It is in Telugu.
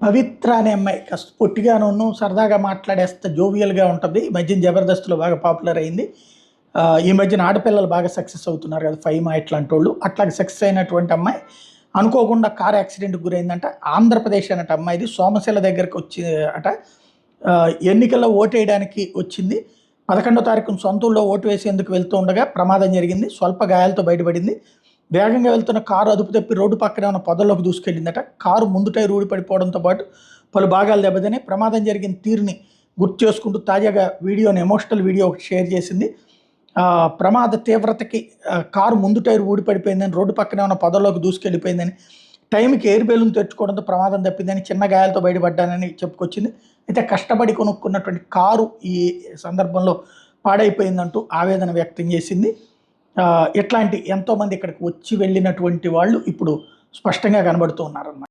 పవిత్ర అనే అమ్మాయి కాస్త పొట్టిగాను సరదాగా మాట్లాడేస్తే జోవియల్‌గా ఉంటది. ఈ మధ్యన 'జబర్దస్త్‌లో' బాగా పాపులర్ అయింది. ఈ మధ్యన ఆడపిల్లలు బాగా సక్సెస్ అవుతున్నారు కదా! ఫైమా ఇట్లాంటోళ్ళు. అట్లాగా సక్సెస్ అయినటువంటి అమ్మాయి అనుకోకుండా కార్ యాక్సిడెంట్‌కి గురైందంట. ఆంధ్రప్రదేశ్ అనట అమ్మాయిది. సోమశిల దగ్గరకొచ్చి అట. ఎన్నికల్లో ఓటేయడానికి వచ్చింది. 11 తారీఖున సొంత ఊళ్ళో ఓటు వేసేందుకు వెళ్తూ ఉండగా ప్రమాదం జరిగింది. స్వల్ప గాయాలతో బయటపడింది. వేగంగా వెళ్తున్న కారు అదుపు తప్పి రోడ్డు పక్కనే ఉన్న పొదల్లోకి దూసుకెళ్ళిందట. కారు ముందు టైర్ ఊడిపడిపోవడంతో పాటు పలు భాగాలు దెబ్బతిన్నాయి. ప్రమాదం జరిగిన తీరుని గుర్తు చేసుకుంటూ తాజాగా ఎమోషనల్ వీడియో ఒకటి షేర్ చేసింది. ప్రమాద తీవ్రతకి కారు ముందు టైర్ ఊడిపడిపోయిందని, రోడ్డు పక్కనే ఉన్న పొదల్లోకి దూసుకెళ్ళిపోయిందని, టైంకి ఎయిర్ బెలూన్ తెచ్చుకోవడంతో ప్రమాదం తప్పిందని, చిన్న గాయాలతో బయటపడ్డానని చెప్పుకొచ్చింది. అయితే కష్టపడి కొనుక్కున్నటువంటి కారు ఈ సందర్భంలో పాడైపోయిందంటూ ఆవేదన వ్యక్తం చేసింది. ఇట్లాంటి ఎంతోమంది ఇక్కడికి వచ్చి వెళ్ళినటువంటి వాళ్ళు ఇప్పుడు స్పష్టంగా కనబడుతూ ఉన్నారన్నమాట.